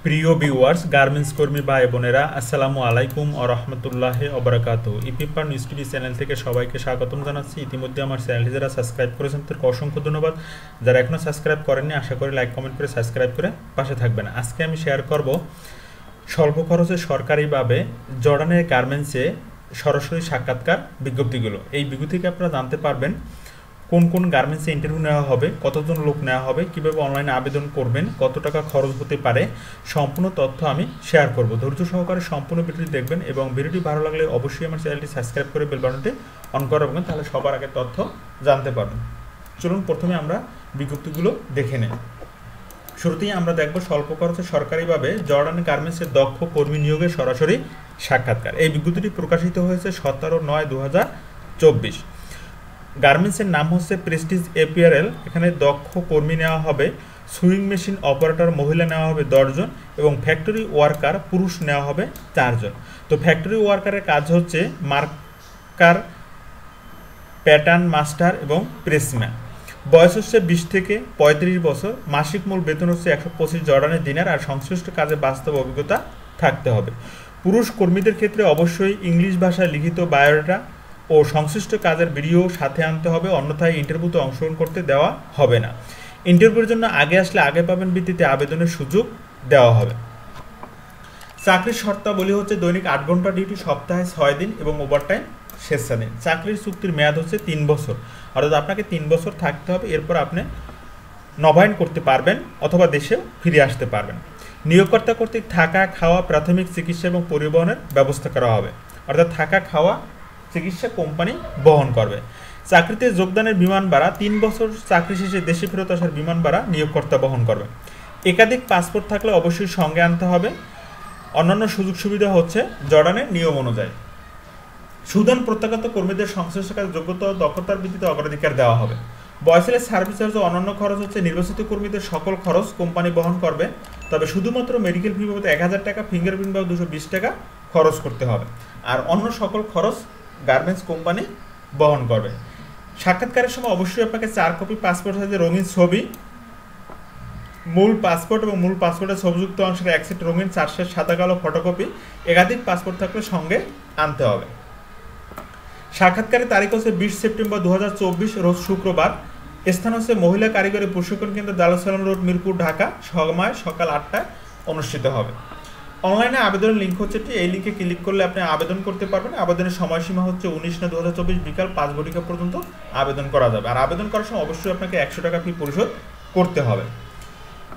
প্রিয় viewers, garments কর্মী ভাই বোনেরা, আসসালামু আলাইকুম ওয়া রাহমাতুল্লাহি ওয়া বারাকাতুহু। ইপিপার নিউজ টিভি চ্যানেল থেকে সবাইকে স্বাগতম জানাচ্ছি। ইতিমধ্যে আমার চ্যানেলটি যারা সাবস্ক্রাইব করেছেন তাদেরকে অসংখ্য ধন্যবাদ। যারা এখনও সাবস্ক্রাইব করেননি, আশা করি লাইক কমেন্ট করে সাবস্ক্রাইব করে পাশে থাকবেন। আজকে আমি শেয়ার করব স্বল্প খরচে সরকারিভাবে জর্ডানের গার্মেন্টসে সরাসরি সাক্ষাৎকার বিজ্ঞপ্তিগুলো। এই বিজ্ঞপ্তি থেকে আপনারা জানতে পারবেন কোন কোন গার্মেন্টসে ইন্টারভিউ নেওয়া হবে, কতজন লোক নেওয়া হবে, কীভাবে অনলাইনে আবেদন করবেন, কত টাকা খরচ হতে পারে, সম্পূর্ণ তথ্য আমি শেয়ার করব। ধৈর্য সহকারে সম্পূর্ণ ভিডিওটি দেখবেন এবং ভিডিওটি ভালো লাগলে অবশ্যই আমার চ্যানেলটি সাবস্ক্রাইব করে বেল বাটনটি অন করে রাখবেন, তাহলে সবার আগে তথ্য জানতে পারবেন। চলুন প্রথমে আমরা বিজ্ঞপ্তিগুলো দেখে নেই। শুরুতেই আমরা দেখব স্বল্প খরচে সরকারিভাবে জর্ডান গার্মেন্টসের দক্ষ কর্মী নিয়োগের সরাসরি সাক্ষাৎকার। এই বিজ্ঞপ্তিটি প্রকাশিত হয়েছে 17/9/2024। গার্মেন্টসের নাম হচ্ছে প্রেস্টিজ এপিয়ারেল। এখানে দক্ষ কর্মী নেওয়া হবে, সুইং মেশিন অপারেটর মহিলা নেওয়া হবে 10 জন এবং ফ্যাক্টরি ওয়ার্কার পুরুষ নেওয়া হবে 4 জন। তো ফ্যাক্টরি ওয়ার্কারের কাজ হচ্ছে মার্কার, প্যাটার্ন মাস্টার এবং প্রেসম্যান। বয়স হচ্ছে 20 থেকে 35 বছর। মাসিক মূল বেতন হচ্ছে 125 জর্ডানের দিনার আর সংশ্লিষ্ট কাজে বাস্তব অভিজ্ঞতা থাকতে হবে। পুরুষ কর্মীদের ক্ষেত্রে অবশ্যই ইংলিশ ভাষায় লিখিত বায়োডাটা ও সংশ্লিষ্ট কাজের ভিডিও সাথে আনতে হবে, অন্যথায় ইন্টারভিউতে অংশগ্রহণ করতে দেওয়া হবে না। ইন্টারভিউর জন্য আগে আসলে আগে পাবেন ভিত্তিতে আবেদনের সুযোগ দেওয়া হবে। চাকরির শর্তাবলী হচ্ছে দৈনিক 8 ঘন্টা ডিউটি, সপ্তাহে 6 দিন এবং ওভারটাইম স্বেচ্ছাধীন। চাকরির চুক্তির মেয়াদ হচ্ছে 3 বছর, অর্থাৎ আপনাকে 3 বছর থাকতে হবে, এরপর আপনি নবায়ন করতে পারবেন অথবা দেশেও ফিরে আসতে পারবেন। নিয়োগকর্তা কর্তৃক থাকা, খাওয়া, প্রাথমিক চিকিৎসা এবং পরিবহনের ব্যবস্থা করা হবে, অর্থাৎ থাকা, খাওয়া, চিকিৎসা কোম্পানি বহন করবে। চাকরিতে যোগদানের বিমান ভাড়া, 3 বছর চাকরি শেষে দেশে ফেরত আসার বিমান ভাড়া নিয়োগকর্তা বহন করবে। একাধিক পাসপোর্ট থাকলে অবশ্যই সঙ্গে আনতে হবে। অন্যান্য সুযোগ সুবিধা হচ্ছে জর্ডানের নিয়ম অনুযায়ী। সুদান প্রত্যাগত কর্মীদের সংশ্লিষ্ট কাজে যোগ্যতা ও দক্ষতার ভিত্তিতে অগ্রাধিকার দেওয়া হবে। বয়সের সার্ভিস চার্জ ও অন্যান্য খরচ হচ্ছে নির্বাচিত কর্মীদের সকল খরচ কোম্পানি বহন করবে, তবে শুধুমাত্র মেডিকেল ফি বাবদ 1000 টাকা, ফিঙ্গারপ্রিন্ট বা 220 টাকা খরচ করতে হবে, আর অন্য সকল খরচ গার্মেন্টস কোম্পানি বহন করবে। সাক্ষাৎকারের সময় অবশ্যই আপনাকে 4 কপি পাসপোর্ট সাইজের রঙিন ছবি, মূল পাসপোর্ট এবং মূল পাসপোর্টের ছবিযুক্ত অংশের 1 সেট রঙিন 4 সেট সাদা কালো ফটোকপি একাধিক পাসপোর্ট থাকলে সঙ্গে আনতে হবে। সাক্ষাৎকারের তারিখ হচ্ছে 20 সেপ্টেম্বর 2024, রোজ শুক্রবার। স্থান হচ্ছে মহিলা কারিগরি প্রশিক্ষণ কেন্দ্র, দারুসালাম রোড, মিরপুর, ঢাকা। সময় সকাল 8টায় অনুষ্ঠিত হবে। অনলাইনে আবেদনের লিঙ্ক হচ্ছে এটি, এই লিঙ্কে ক্লিক করলে আপনি আবেদন করতে পারবেন। আবেদনের সময়সীমা হচ্ছে 19/9/2024 বিকাল 5 ঘটিকা পর্যন্ত আবেদন করা যাবে। আর আবেদন করার সময় অবশ্যই আপনাকে 100 টাকা ফি পরিশোধ করতে হবে।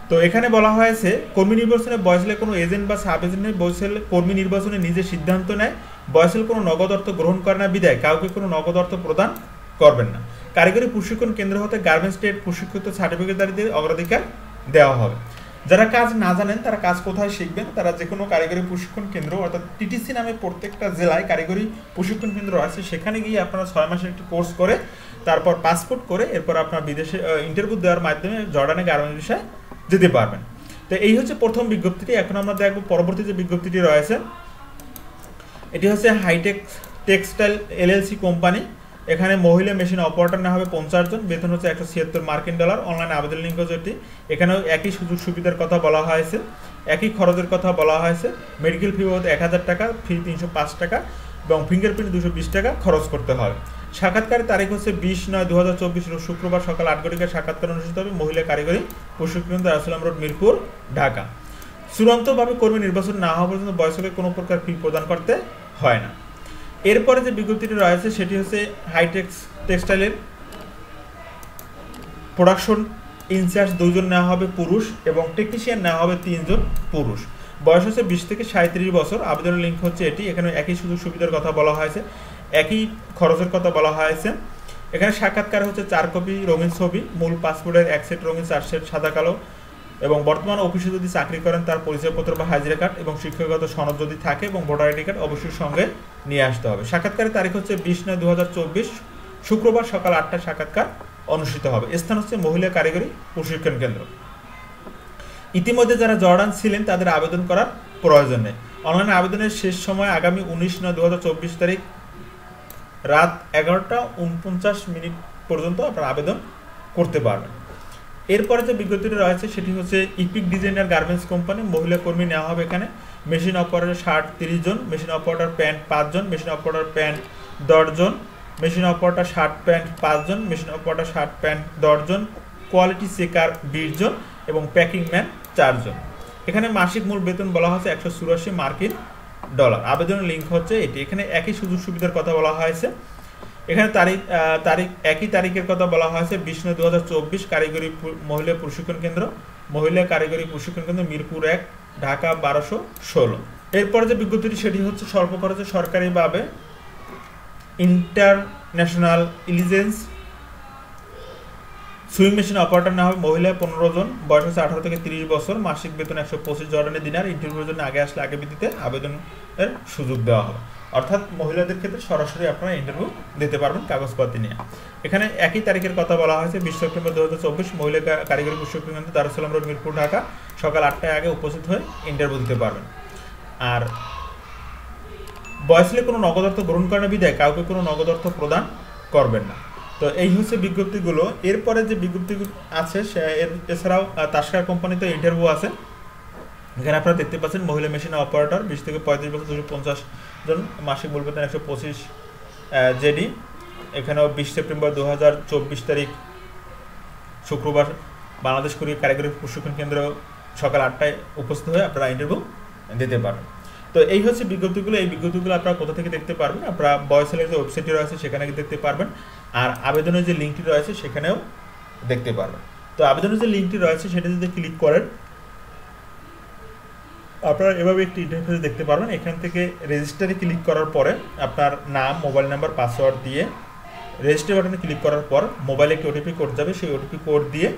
তো এখানে বলা হয়েছে কর্মী নির্বাচনে বয়সের কোনো এজেন্ট বা সাব এজেন্ট নেই। বয়সের কর্মী নির্বাচনে নিজে সিদ্ধান্ত নেয়। বয়সের কোনো নগদ অর্থ গ্রহণ করে না বিদায় কাউকে কোনো নগদ অর্থ প্রদান করবেন না। কারিগরি প্রশিক্ষণ কেন্দ্র হতে গার্মেন্টস ট্রেড প্রশিক্ষিত সার্টিফিকেটধারীদের অগ্রাধিকার দেওয়া হবে। যারা কাজ না জানেন তারা কাজ কোথায় শিখবেন, তারা যে কোনো কারিগরি প্রশিক্ষণ কেন্দ্র অর্থাৎ টিটিসি নামে প্রত্যেকটা জেলায় কারিগরি প্রশিক্ষণ কেন্দ্র আছে, সেখানে গিয়ে আপনারা 6 মাসের একটি কোর্স করে তারপর পাসপোর্ট করে এরপর আপনার বিদেশে ইন্টারভিউ দেওয়ার মাধ্যমে জর্ডানে গার্মেন্টস বিষয়ে যেতে পারবেন। তো এই হচ্ছে প্রথম বিজ্ঞপ্তিটি। এখন আমরা দেখব পরবর্তী যে বিজ্ঞপ্তিটি রয়েছে, এটি হচ্ছে হাইটেক টেক্সটাইল এলএলসি কোম্পানি। এখানে মহিলা মেশিন অপারেটর নেওয়া হবে 50 জন, বেতন হচ্ছে $176। অনলাইনে আবেদন লিঙ্ক হচ্ছে এটি। এখানেও একই সুযোগ সুবিধার কথা বলা হয়েছে, একই খরচের কথা বলা হয়েছে। মেডিকেল ফি বাবদ 1000 টাকা, ফি 305 টাকা এবং ফিঙ্গারপ্রিন্ট 220 টাকা খরচ করতে হবে। সাক্ষাৎকারের তারিখ হচ্ছে 20/9/2024, রোজ শুক্রবার সকাল 8 ঘটিকায় সাক্ষাৎকার অনুষ্ঠিত হবে। মহিলা কারিগরি প্রশিক্ষণ, দারুসালাম রোড, মিরপুর, ঢাকা। চূড়ান্তভাবে কর্মী নির্বাচন না হওয়া পর্যন্ত বয়সকে কোনো প্রকার ফি প্রদান করতে হয় না। এরপরে যে বিজ্ঞপ্তিটি রয়েছে সেটি হচ্ছে হাইটেক্স টেক্সটাইলের প্রোডাকশন ইনচার্জ 2 জন নেওয়া হবে পুরুষ এবং টেকনিশিয়ান নেওয়া হবে 3 জন পুরুষ। বয়স হচ্ছে 20 থেকে 37 বছর। আবেদনের লিঙ্ক হচ্ছে এটি। এখানে একই সুযোগ সুবিধার কথা বলা হয়েছে, একই খরচের কথা বলা হয়েছে। এখানে সাক্ষাৎকার হচ্ছে 4 কপি রঙিন ছবি, মূল পাসপোর্টের 1 সেট রঙিন 4 সেট সাদা কালো এবং বর্তমান অফিসে যদি চাকরি করেন তার পরিচয়পত্র বা হাজিরা কার্ড এবং শিক্ষাগত সনদ যদি থাকে এবং ভোটার আইডি কার্ড অবশ্যই সঙ্গে নিয়ে আসতে হবে। সাক্ষাৎকারের তারিখ হচ্ছে 20/9/2024, শুক্রবার সকাল 8টায় সাক্ষাৎকার অনুষ্ঠিত হবে। স্থান হচ্ছে মহিলা কারিগরি প্রশিক্ষণ কেন্দ্র। ইতিমধ্যে যারা জর্ডান ছিলেন তাদের আবেদন করার প্রয়োজন নেই। অনলাইনে আবেদনের শেষ সময় আগামী 19/9/2024 তারিখ রাত 11টা 49 মিনিট পর্যন্ত আপনারা আবেদন করতে পারবেন। এরপরে যে বিজ্ঞপ্তিটি রয়েছে সেটি হচ্ছে ইপিক ডিজাইনার গার্মেন্টস কোম্পানি, মহিলা কর্মী নেওয়া হবে এখানে। মেশিন অপারেটর শার্ট 30 জন, মেশিন অপারেটর প্যান্ট 5 জন, মেশিন অপারেটর প্যান্ট 10 জন, মেশিন অপারেটর শার্ট প্যান্ট 5 জন, মেশিন অপারেটর শার্ট প্যান্ট 10 জন, কোয়ালিটি চেকার 20 জন এবং প্যাকিং ম্যান 4 জন। এখানে মাসিক মূল বেতন বলা হচ্ছে $184 আবেদনের লিঙ্ক হচ্ছে এটি। এখানে একই সুযোগ সুবিধার কথা বলা হয়েছে। এখানে তারিখ একই তারিখের কথা বলা হয়েছে 20/9/2024, কারিগরি মহিলা প্রশিক্ষণ কেন্দ্র, মহিলা কারিগরি প্রশিক্ষণ কেন্দ্র মিরপুর 1, ঢাকা 1216। এরপর যে বিজ্ঞপ্তিটি সেটি হচ্ছে স্বল্প খরচে সরকারিভাবে ইন্টারন্যাশনাল ইলিজেন্স সুইং মেশিন অপারেটর নেওয়া হবে মহিলা 15 জন, বয়স হচ্ছে 18 থেকে 30 বছর, মাসিক বেতন 125 জর্ডানি দিনার। ইন্টারভিউর জন্য আগে আসলে আগে ভিত্তিতে আবেদনের সুযোগ দেওয়া হবে, অর্থাৎ মহিলাদের ক্ষেত্রে সরাসরি আপনারা ইন্টারভিউ দিতে পারবেন কাগজপত্র নিয়ে। এখানে একই তারিখের কথা বলা হয়েছে 20 সেপ্টেম্বর 2024, মহিলা কারিগরি প্রশিক্ষণ কেন্দ্র দারুসালাম রোড মিরপুর ঢাকা, সকাল 8টায় আগে উপস্থিত হয়ে ইন্টারভিউ দিতে পারবেন। আর বয়সলে কোনো নগদ অর্থ গ্রহণ করার বিধায় কাউকে কোনো নগদ অর্থ প্রদান করবেন না। তো এই হচ্ছে বিজ্ঞপ্তিগুলো। এরপরে যে বিজ্ঞপ্তিগুলো আছে এছাড়াও তাস্কার কোম্পানিতে ইন্টারভিউ আছে। এখানে আপনারা দেখতে পাচ্ছেন মহিলা মেশিন অপারেটর 20 থেকে 35 বছর 250 জন, মাসিক মূল বেতন 125 জেডি। এখানেও 20 সেপ্টেম্বর 2024 তারিখ শুক্রবার বাংলাদেশ কুরিয়ার কারিগরি প্রশিক্ষণ কেন্দ্র সকাল 8টায় উপস্থিত হয়ে আপনারা ইন্টারভিউ দিতে পারবেন। তো এই হচ্ছে বিজ্ঞপ্তিগুলো। এই বিজ্ঞপ্তিগুলো আপনারা কোথা থেকে দেখতে পারবেন? আপনারা বয়সেলের যে ওয়েবসাইটটি রয়েছে সেখানে দেখতে পারবেন, আর আবেদনের যে লিঙ্কটি রয়েছে সেখানেও দেখতে পারবেন। তো আবেদনের যে লিঙ্কটি রয়েছে সেটা যদি ক্লিক করেন আপনারা এভাবে একটি ইন্টারফেস দেখতে পারবেন। এখান থেকে রেজিস্টারে ক্লিক করার পরে আপনার নাম, মোবাইল নাম্বার, পাসওয়ার্ড দিয়ে রেজিস্টার বাটনে ক্লিক করার পর মোবাইলে একটি ওটিপি কোড যাবে, সেই ওটিপি কোড দিয়ে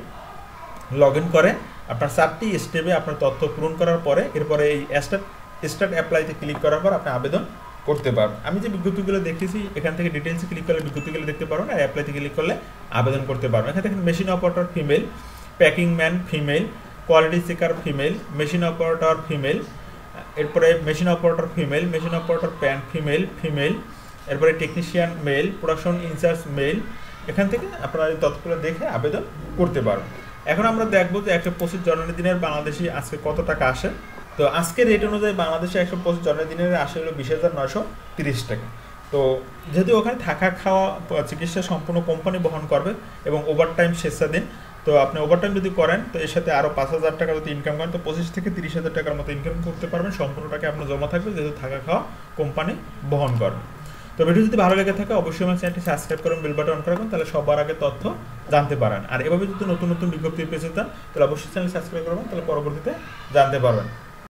লগ ইন করে আপনার 4টি স্টেপে আপনার তথ্য পূরণ করার পরে এরপরে এই স্টার্ট অ্যাপ্লাইতে ক্লিক করার পর আপনি আবেদন করতে পারবেন। আমি যে বিজ্ঞপ্তিগুলো দেখেছি এখান থেকে ডিটেলসে ক্লিক করলে বিজ্ঞপ্তিগুলো দেখতে পারবেন, আর অ্যাপ্লাইতে ক্লিক করলে আবেদন করতে পারবেন। এখান থেকে machine operator female, packing man female, quality checker female, machine operator female, এরপরে machine operator female, machine operator pant female, এরপরে technician male, production in charge male. এখান থেকে আপনারা এই তথ্যগুলো দেখে আবেদন করতে পারবেন। এখন আমরা দেখবো যে 125 জর্ডানি দিনের বাংলাদেশি আজকে কত টাকা আসে। তো আজকের রেট অনুযায়ী বাংলাদেশে 125 জর্ডানি দিনের আসে হলো 20,930 টাকা। তো যেহেতু ওখানে থাকা খাওয়া চিকিৎসা সম্পূর্ণ কোম্পানি বহন করবে এবং ওভারটাইম স্বেচ্ছাধীন, তো আপনি ওভারটাইম যদি করেন তো এর সাথে আরও 5,000 টাকা যদি ইনকাম করেন তো 25 থেকে 30,000 টাকার মতো ইনকাম করতে পারবেন। সম্পূর্ণ টাকা আপনার জমা থাকবে যেহেতু থাকা খাওয়া কোম্পানি বহন করবে। তো ভিডিও যদি ভালো লেগে থাকে অবশ্যই আমার চ্যানেলটি সাবস্ক্রাইব করুন, বেল বাটন অন করবেন, তাহলে সবার আগে তথ্য জানতে পারেন। আর এভাবে যদি নতুন নতুন বিজ্ঞপ্তি পেতে চান তাহলে অবশ্যই চ্যানেল সাবস্ক্রাইব করবেন, তাহলে পরবর্তীতে জানতে পারবেন।